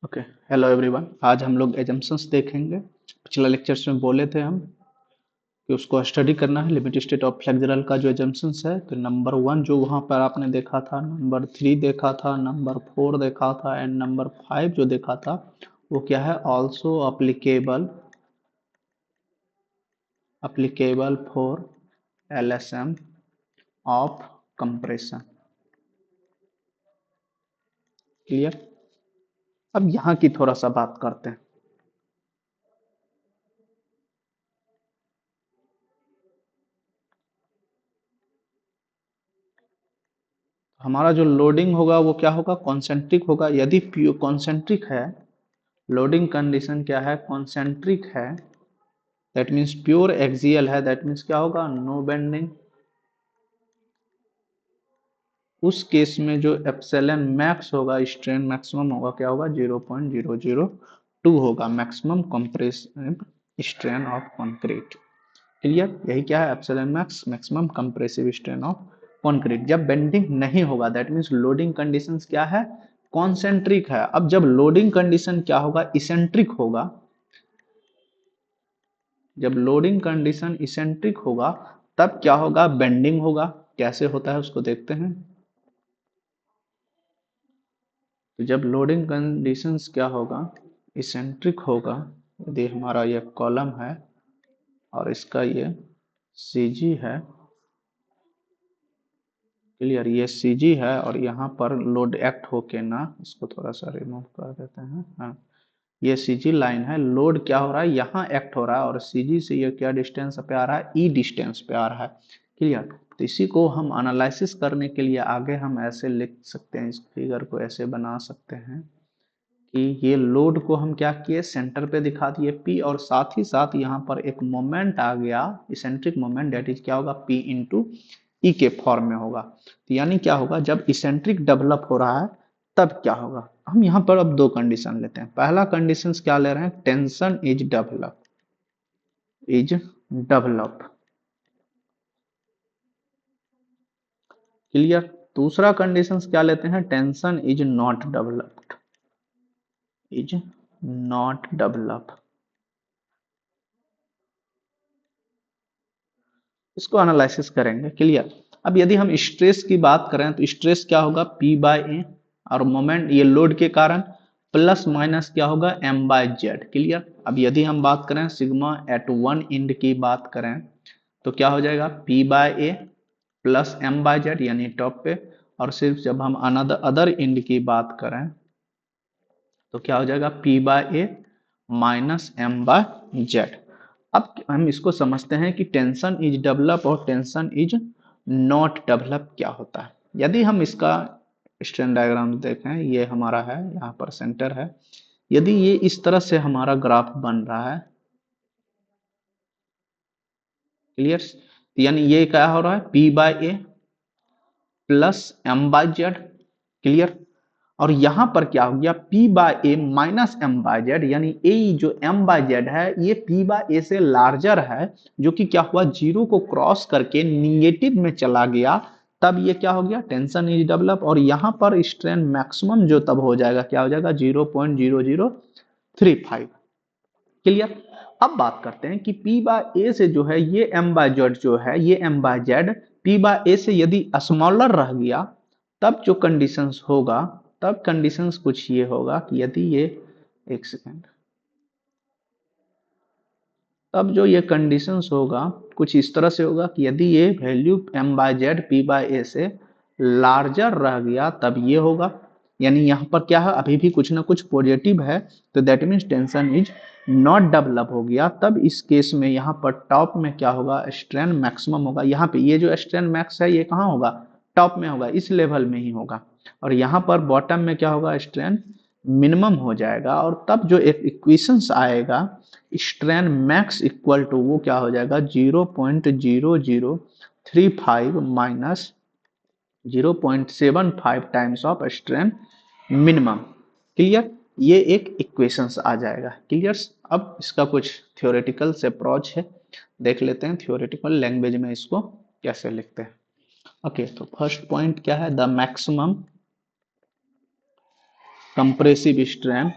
Okay. Hello everyone, आज हम लोग एजम्पशंस देखेंगे। पिछला लेक्चर्स में बोले थे हम कि उसको स्टडी करना है। लिमिट स्टेट ऑफ फ्लेक्सरल का जो एजम्पशंस है, तो नंबर 1 जो वहाँ पर आपने देखा था, नंबर 3 देखा था, नंबर 4 देखा था एंड नंबर 5 जो देखा था वो क्या है, also applicable for LSM of compression. Clear. अब यहाँ की थोड़ा सा बात करते हैं। हमारा जो लोडिंग होगा वो क्या होगा, कॉन्सेंट्रिक होगा। यदि प्योर कॉन्सेंट्रिक है, लोडिंग कंडीशन क्या है, कॉन्सेंट्रिक है, दैट मीन्स प्योर एक्सियल है, दैट मीन्स क्या होगा, नो बेंडिंग। उस केस में जो एप्सिलॉन मैक्स होगा, स्ट्रेन मैक्सिमम होगा, क्या होगा, 0.002 होगा, maximum compressive strain of concrete. Clear. यही क्या है, epsilon max, maximum compressive strain of concrete. जब बेंडिंग नहीं होगा, दैट मीन्स लोडिंग कंडीशंस क्या है, कॉन्सेंट्रिक है। अब जब लोडिंग कंडीशन क्या होगा, इसेंट्रिक होगा, जब लोडिंग कंडीशन इसेंट्रिक होगा तब क्या होगा, बेंडिंग होगा। कैसे होता है उसको देखते हैं। तो जब लोडिंग कंडीशंस क्या होगा, इसेंट्रिक होगा, यदि हमारा ये कॉलम है और इसका ये सीजी है, क्लियर, ये सीजी है और यहाँ पर लोड एक्ट होके ना, इसको थोड़ा सा रिमूव कर देते हैं। हाँ, ये सीजी लाइन है, लोड क्या हो रहा है, यहाँ एक्ट हो रहा है और सीजी से ये क्या डिस्टेंस पे आ रहा है, ई डिस्टेंस पे आ रहा है। क्लियर। तो इसी को हम एनालिसिस करने के लिए आगे हम ऐसे लिख सकते हैं, इस फिगर को ऐसे बना सकते हैं कि ये लोड को हम क्या किए, सेंटर पे दिखा दिए पी, और साथ ही साथ यहाँ पर एक मोमेंट आ गया, इसेंट्रिक मोमेंट, डेट इज क्या होगा, पी इंटू ई के फॉर्म में होगा। तो यानी क्या होगा, जब इसेंट्रिक डेवलप हो रहा है तब क्या होगा। हम यहाँ पर अब दो कंडीशन लेते हैं। पहला कंडीशन क्या ले रहे हैं, टेंशन इज डेवलप। क्लियर। दूसरा कंडीशन क्या लेते हैं, टेंशन इज नॉट डेवलप्ड। इसको एनालिसिस करेंगे। क्लियर। अब यदि हम स्ट्रेस की बात करें तो स्ट्रेस क्या होगा, P बाय ए, और मोमेंट ये लोड के कारण प्लस माइनस क्या होगा, M बाय जेड। क्लियर। अब यदि हम बात करें सिग्मा एट वन इंड की बात करें तो क्या हो जाएगा, P by A plus M by Z, यानी टॉप पे। और सिर्फ जब हम अनदर अदर इंड की बात करें तो क्या हो जाएगा, P by A minus M by Z. अब हम इसको समझते हैं कि टेंशन इज डेवलप और टेंशन इज नॉट डेवलप क्या होता है। यदि हम इसका स्ट्रेन डायग्राम देखें, ये हमारा है, यहाँ पर सेंटर है। यदि ये इस तरह से हमारा ग्राफ बन रहा है, क्लियर, यानी ये क्या हो रहा है, P by A plus M by Z. Clear. और यहां पर क्या हो गया, P by A minus M by Z, यानी ए जो M बाय जेड है ये P बाय ए से लार्जर है, जो कि क्या हुआ, जीरो को क्रॉस करके निगेटिव में चला गया। तब ये क्या हो गया, टेंशन इज डेवलप। और यहां पर स्ट्रेन मैक्सिमम जो तब हो जाएगा, क्या हो जाएगा, 0.0035। क्लियर। अब बात करते हैं कि P बाय ए से जो है ये M बाय जेड जो है, ये M by Z P by A से यदि स्मॉलर रह गया, तब जो कंडीशंस होगा, तब कंडीशंस कुछ ये होगा कि यदि ये, एक सेकेंड, तब जो ये कंडीशंस होगा कुछ इस तरह से होगा कि यदि ये value M by Z P by A से लार्जर रह गया तब ये होगा। यानी यहाँ पर क्या है, अभी भी कुछ ना कुछ पॉजिटिव है, तो that means tension is not develop हो गया। तब इस केस में यहाँ पर टॉप में क्या होगा, स्ट्रेन मैक्सिमम होगा। यहाँ पे ये जो स्ट्रेन मैक्स है ये कहाँ होगा, टॉप में होगा, इस लेवल में ही होगा। और यहाँ पर बॉटम में क्या होगा, स्ट्रेन मिनिमम हो जाएगा। और तब जो एक इक्वेशंस आएगा, स्ट्रेन मैक्स इक्वल टू वो क्या हो जाएगा, 0.0035 minus 0.75 times of strain minimum. Clear. ये एक इक्वेशंस आ जाएगा। क्लियर। अब इसका कुछ थ्योरेटिकल से अप्रोच है, देख लेते हैं थ्योरेटिकल लैंग्वेज में इसको कैसे लिखते हैं। ओके, तो फर्स्ट पॉइंट क्या है, the maximum compressive strain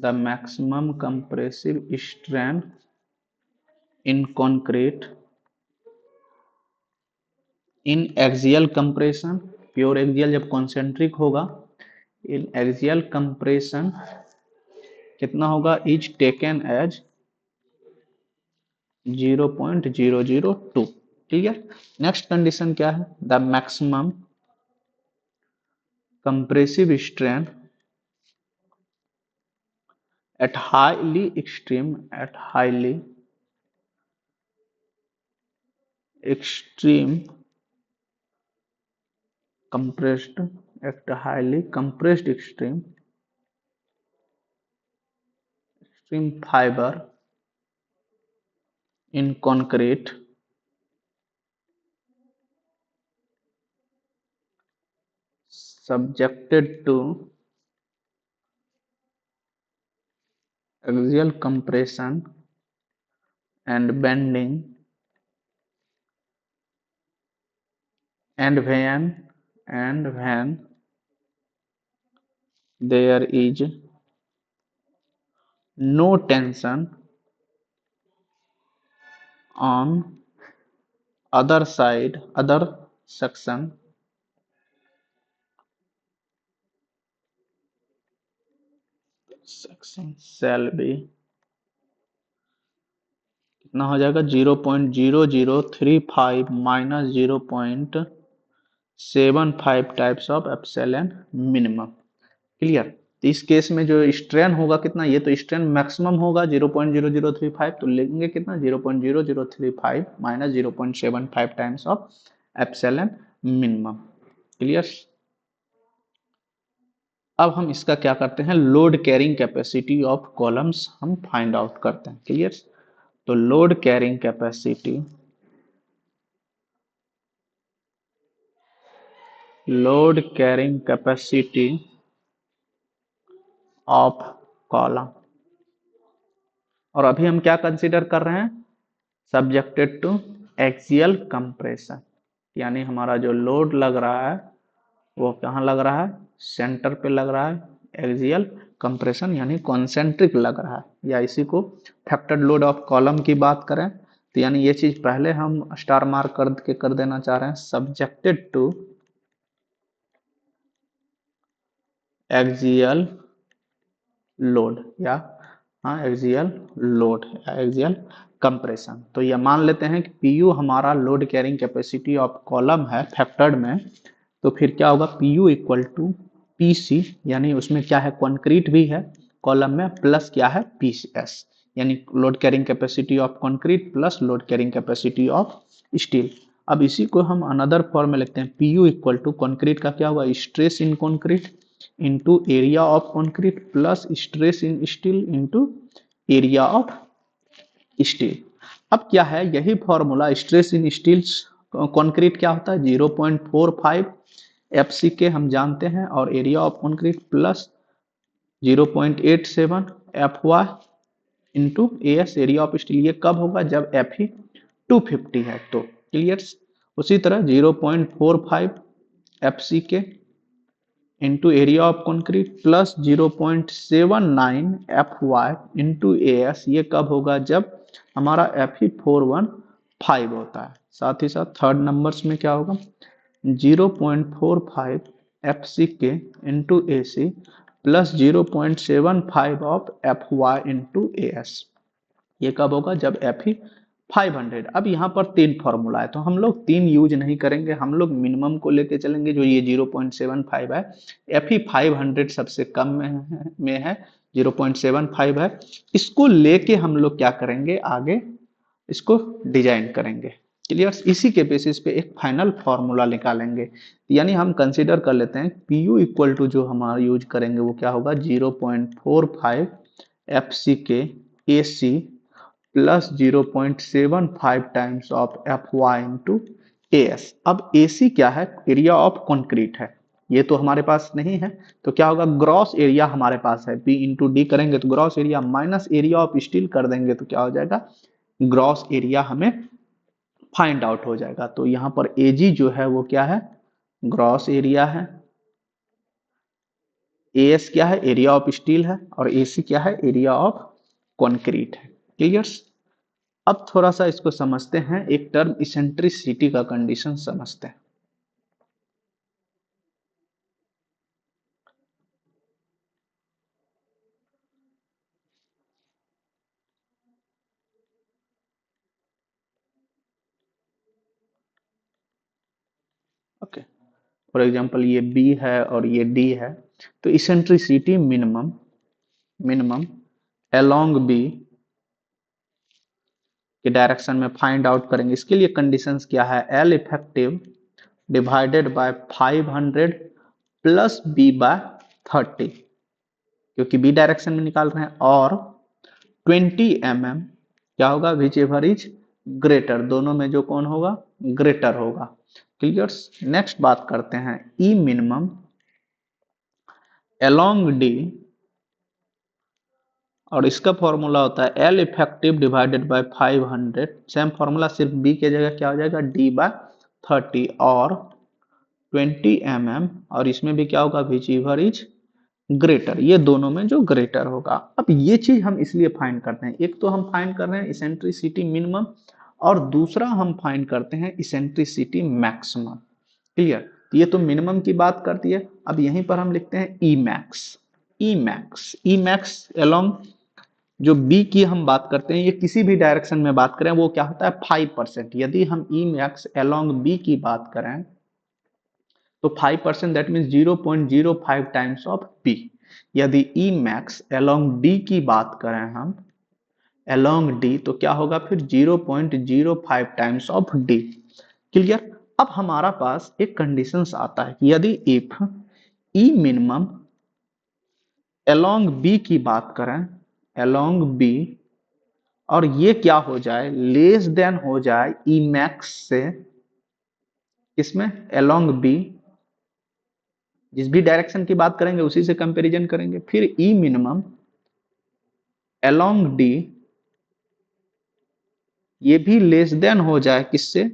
the maximum compressive strain in concrete in axial compression, pure axial जब कॉन्सेंट्रिक होगा, इन एक्सियल कंप्रेशन कितना होगा, is taken as 0.002। Clear. Next condition क्या है, the maximum compressive strain at highly extreme compressed at highly compressed extreme fiber in concrete subjected to axial compression and bending, and when there is no tension on other section shall be, कितना हो जाएगा, 0.0035 minus 0.75 types of epsilon minimum. Clear. तो इस case में जो strain होगा कितना, ये तो स्ट्रेन मैक्सिमम होगा 0.0035, तो लेंगे कितना 0.0035 minus 0.75 times of epsilon minimum. Clear. अब हम इसका क्या करते हैं, load carrying capacity of columns हम फाइंड आउट करते हैं। क्लियर। तो load carrying capacity of column, और अभी हम क्या कंसीडर कर रहे हैं, सब्जेक्टेड टू एक्सियल कंप्रेशन, यानी हमारा जो लोड लग रहा है वो कहाँ लग रहा है, सेंटर पे लग रहा है, एक्सियल कंप्रेशन यानी कॉन्सेंट्रिक लग रहा है, या इसी को फैक्टर्ड लोड ऑफ कॉलम की बात करें तो यानी ये चीज पहले हम स्टार मार्क कर देना चाह रहे हैं, सब्जेक्टेड टू एक्सियल लोड, या हाँ एक्सियल लोड या एक्सियल कंप्रेशन। तो ये मान लेते हैं कि पीयू हमारा load carrying capacity of column है फैक्टर्ड में, तो फिर क्या होगा, पीयू इक्वल टू पीसी, यानी उसमें क्या है, कंक्रीट भी है कॉलम में, प्लस क्या है, पीसीएस, यानी load carrying capacity of concrete plus load carrying capacity of steel. अब इसी को हम अनदर फॉर्म में लिखते हैं, पीयू इक्वल टू कंक्रीट का क्या हुआ, stress in concrete into area of concrete plus stress in steel into area of steel. अब क्या है, यही formula stress in steel concrete क्या होता है, 0.45 एफसी के हम जानते हैं, और area of concrete plus 0.87 F Y into S area of steel. ये कब होगा, जब एफ ही 250 है तो। क्लियर। उसी तरह 0.45 FC K into area of concrete plus 0.79 F Y into S, ये कब होगा, जब हमारा एफ ही 415 होता है। साथ ही साथ थर्ड नंबर्स में क्या होगा, 0.45 F C K into A C plus 0.75 of F Y into A S, ये कब होगा, जब एफ ही 500। अब यहाँ पर तीन फॉर्मूला है तो हम लोग तीन यूज नहीं करेंगे, हम लोग मिनिमम को लेके चलेंगे जो ये 0.75 है, एफ ही 500 सबसे कम में है 0.75 है, इसको लेके हम लोग क्या करेंगे, आगे इसको डिजाइन करेंगे। क्लियर। इसी के बेसिस पे एक फाइनल फॉर्मूला निकालेंगे, यानी हम कंसीडर कर लेते हैं पीयू इक्वल टू जो हमारा यूज करेंगे वो क्या होगा, 0.45 F C K A C plus 0.75 times of F Y into A S. अब ए सी क्या है, एरिया ऑफ कंक्रीट है, ये तो हमारे पास नहीं है, तो क्या होगा, ग्रॉस एरिया हमारे पास है, बी इंटू डी करेंगे तो gross area minus area of steel कर देंगे तो क्या हो जाएगा, ग्रॉस एरिया हमें फाइंड आउट हो जाएगा। तो यहाँ पर एजी जो है वो क्या है, ग्रॉस एरिया है, एएस क्या है, एरिया ऑफ स्टील है, और एसी क्या है, एरिया ऑफ कॉन्क्रीट है। क्लियर। अब थोड़ा सा इसको समझते हैं, एक टर्म इसेंट्रिसिटी का कंडीशन समझते हैं। ओके, फॉर एग्जांपल ये बी है और ये डी है, तो eccentricity minimum minimum along B के डायरेक्शन में फाइंड आउट करेंगे। इसके लिए कंडीशंस क्या है, L effective divided by 500 plus B by 30, क्योंकि बी डायरेक्शन में निकाल रहे हैं, और 20 mm क्या होगा, विच एवर इज ग्रेटर, दोनों में जो कौन होगा, ग्रेटर होगा। क्लियर। नेक्स्ट बात करते हैं ई मिनिमम अलोंग डी, और इसका फॉर्मूला होता है L effective divided by 500, same formula, सिर्फ बी के जगह क्या हो जाएगा, डी बाय 30, और 20 mm, और इसमें भी क्या होगा, विच एवर इज ग्रेटर, ये दोनों में जो ग्रेटर होगा। अब ये चीज हम इसलिए फाइंड करते हैं, एक तो हम फाइंड कर रहे हैं इसेंट्रिसिटी मिनिमम, और दूसरा हम फाइंड करते हैं इसेंट्रिसिटी मैक्सिमम। क्लियर। ये तो मिनिमम की बात करती है। अब यहीं पर हम लिखते हैं ई मैक्स, ई मैक्स, ई मैक्स अलोंग जो बी की हम बात करते हैं, ये किसी भी डायरेक्शन में बात करें वो क्या होता है, 5%। यदि हम ई मैक्स अलोंग बी की बात करें तो 5% that mean 0.05 times of B. यदि ई मैक्स अलोंग डी की बात करें हम, अलोंग डी, तो क्या होगा फिर 0.05 टाइम्स ऑफ डी। क्लियर। अब हमारा पास एक कंडीशंस आता है कि यदि if E minimum along B की बात करें, अलोंग बी, और ये क्या हो जाए, लेस देन हो जाए ई मैक्स से, इसमें अलोंग बी, जिस भी डायरेक्शन की बात करेंगे उसी से कंपैरिजन करेंगे। फिर ई मिनिमम अलोंग डी, ये भी लेस देन हो जाए किससे,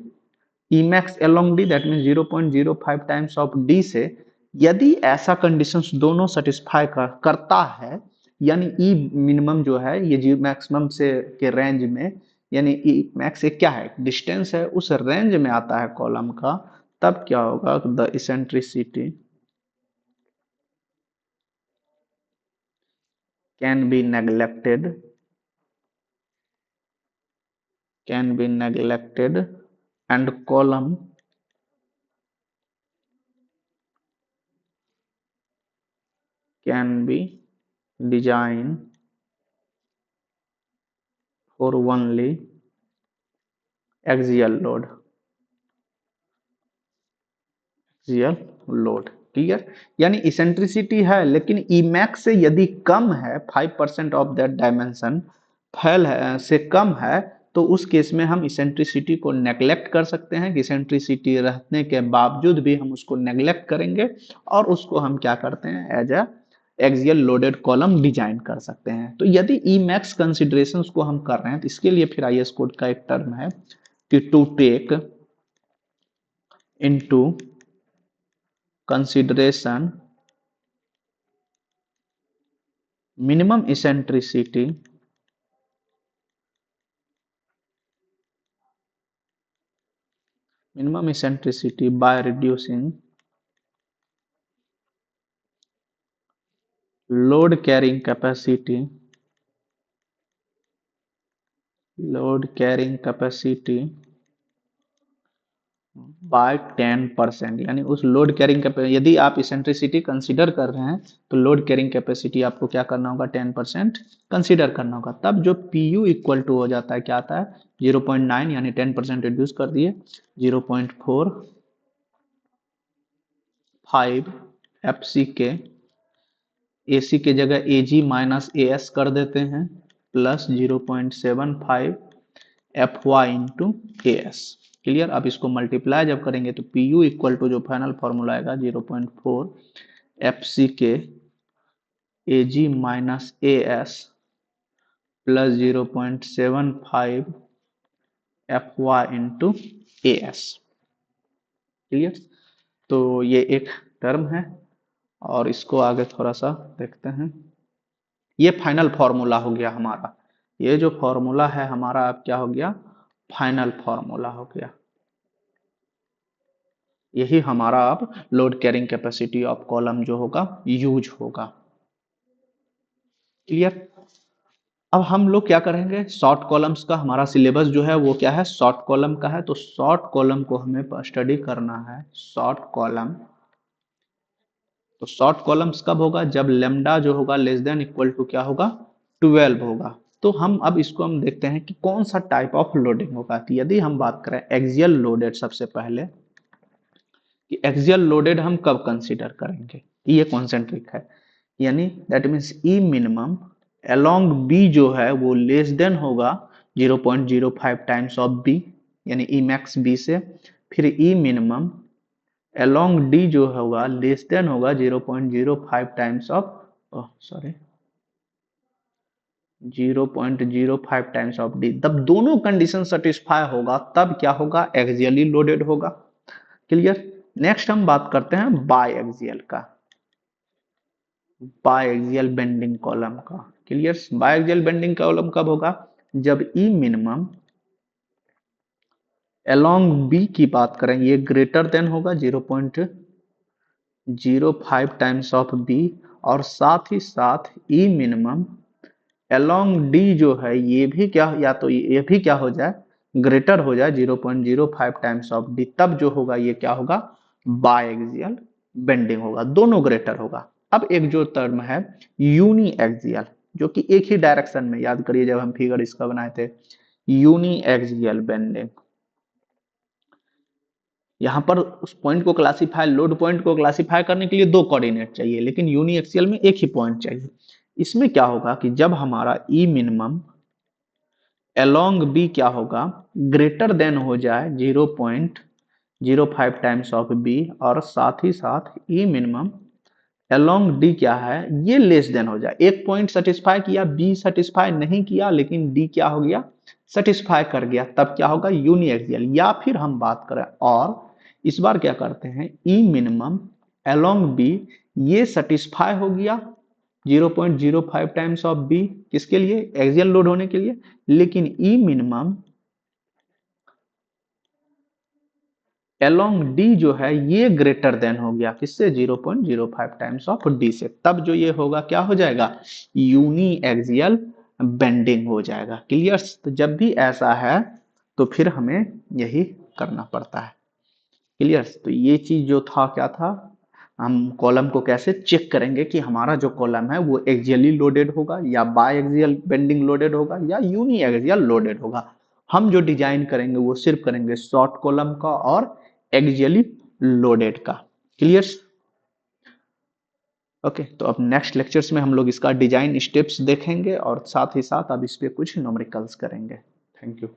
E max along D, that mean 0.05 times of D से। यदि ऐसा कंडीशंस दोनों सेटिस्फाई करता है, यानी ई मिनिमम जो है ये जी मैक्सिमम से के रेंज में, यानी ई मैक्स एक क्या है, डिस्टेंस है, उस रेंज में आता है कॉलम का, तब क्या होगा, the eccentricity can be neglected, can be neglected, and column can be designed for only axial load, axial load। Clear. यानी इसेंट्रिसिटी है, लेकिन ईमैक्स से यदि कम है, 5% ऑफ दैट डायमेंशन फैल है से कम है, तो उस केस में हम इसेंट्रिसिटी को नेग्लेक्ट कर सकते हैं। इसेंट्रिसिटी रहने के बावजूद भी हम उसको नेग्लेक्ट करेंगे, और उसको हम क्या करते हैं, as a axial loaded column design कर सकते हैं। तो यदि ई मैक्स कंसिडरेशंस को हम कर रहे हैं, तो इसके लिए फिर आईएस कोड का एक टर्म है कि to take into consideration minimum eccentricity by reducing load carrying capacity by 10%। यानी उस लोड कैरिंग कैपेसिटी, यदि आप इसेंट्रिसिटी कंसीडर कर रहे हैं तो लोड कैरिंग कैपेसिटी आपको क्या करना होगा, 10% कंसीडर करना होगा। तब जो पीयू इक्वल टू हो जाता है, क्या आता है, 0.9, यानी 10% रिड्यूस कर दिए, 0.45 एफसी के, एसी के जगह एजी माइनस एएस कर देते हैं, plus 0.75 F Y into A S. Clear. अब इसको मल्टीप्लाई जब करेंगे तो पी यू इक्वल टू जो फाइनल फॉर्मूला आएगा 0.4 F C K A G minus A S plus 0.75 F Y into A S. Clear. तो ये एक टर्म है, और इसको आगे थोड़ा सा देखते हैं। ये फाइनल फॉर्मूला हो गया हमारा, ये जो फॉर्मूला है हमारा अब क्या हो गया, फाइनल फॉर्मूला हो गया। यही हमारा अब load carrying capacity of column जो होगा यूज होगा। क्लियर। अब हम लोग क्या करेंगे, शॉर्ट कॉलम्स का हमारा सिलेबस जो है वो क्या है, शॉर्ट कॉलम का है। तो शॉर्ट कॉलम को हमें स्टडी करना है, शॉर्ट कॉलम। तो शॉर्ट कॉलम्स कब होगा, जब लेमडा जो होगा लेस देन इक्वल टू क्या होगा, 12 होगा। तो हम अब इसको हम देखते हैं कि कौन सा टाइप ऑफ लोडिंग होगा। तो यदि हम बात करें एक्सियल लोडेड, सबसे पहले कि एक्सियल लोडेड हम कब कंसीडर करेंगे, ये कॉन्सेंट्रिक है, यानी that means E minimum along B जो है वो लेस देन होगा 0.05 टाइम्स ऑफ बी, यानी ई मैक्स बी से। फिर ई मिनिमम अलोंग डी जो होगा लेस देन होगा 0.05 times of, sorry 0.05 times of D. तब दोनों कंडीशन सेटिस्फाई होगा तब क्या होगा, एक्सियली लोडेड होगा। क्लियर। नेक्स्ट हम बात करते हैं बाय एक्सियल का, बाय एक्सियल बेंडिंग कॉलम का। Clear. Biaxial bending column कब होगा, जब ई मिनिमम अलोंग बी की बात करें ये ग्रेटर देन होगा 0.05 टाइम्स ऑफ बी, और साथ ही साथ ई मिनिमम अलोंग डी जो है ये भी क्या, या तो ये भी क्या हो जाए, ग्रेटर हो जाए 0.05 टाइम्स ऑफ डी, तब जो होगा ये क्या होगा, बाय एक्सियल बेंडिंग होगा, दोनों ग्रेटर होगा। अब एक जो टर्म है यूनी एक्सियल, जो कि एक ही डायरेक्शन में, याद करिए जब हम फिगर इसका बनाए थे, यूनी एक्सियल बेंडिंग। यहाँ पर उस पॉइंट को क्लासिफाई, लोड पॉइंट को क्लासिफाई करने के लिए दो कोऑर्डिनेट चाहिए, लेकिन यूनी एक्सियल में एक ही पॉइंट चाहिए। इसमें क्या होगा कि जब हमारा ई मिनिमम अलोंग बी क्या होगा, ग्रेटर देन हो जाए 0.05 टाइम्स ऑफ बी, और साथ ही साथ ई मिनिमम अलोंग डी क्या है, ये लेस देन हो जाए। एक पॉइंट सेटिस्फाई किया, बी सेटिस्फाई नहीं किया, लेकिन डी क्या हो गया, सेटिस्फाई कर गया, तब क्या होगा, यूनी एक्सियल। या फिर हम बात करें और इस बार क्या करते हैं, ई मिनिमम अलोंग बी ये सेटिस्फाई हो गया 0.05 टाइम्स ऑफ बी, किसके लिए, एक्सियल लोड होने के लिए, लेकिन ई मिनिमम अलोंग डी जो है ये ग्रेटर देन हो गया किससे, 0.05 टाइम्स ऑफ डी से, तब जो ये होगा क्या हो जाएगा, यूनी एक्सियल बेंडिंग हो जाएगा। क्लियर। तो जब भी ऐसा है तो फिर हमें यही करना पड़ता है। क्लियर। तो ये चीज जो था क्या था, हम कॉलम को कैसे चेक करेंगे कि हमारा जो कॉलम है वो एक्सियली लोडेड होगा या बाय एक्सियल बेंडिंग लोडेड होगा या यूनी एक्सियल लोडेड होगा। हम जो डिजाइन करेंगे वो सिर्फ करेंगे शॉर्ट कॉलम का और एक्सियली लोडेड का। क्लियर। ओके। तो अब नेक्स्ट लेक्चर्स में हम लोग इसका डिजाइन स्टेप्स देखेंगे और साथ ही साथ अब इस पे कुछ न्यूमेरिकल्स करेंगे। Thank you.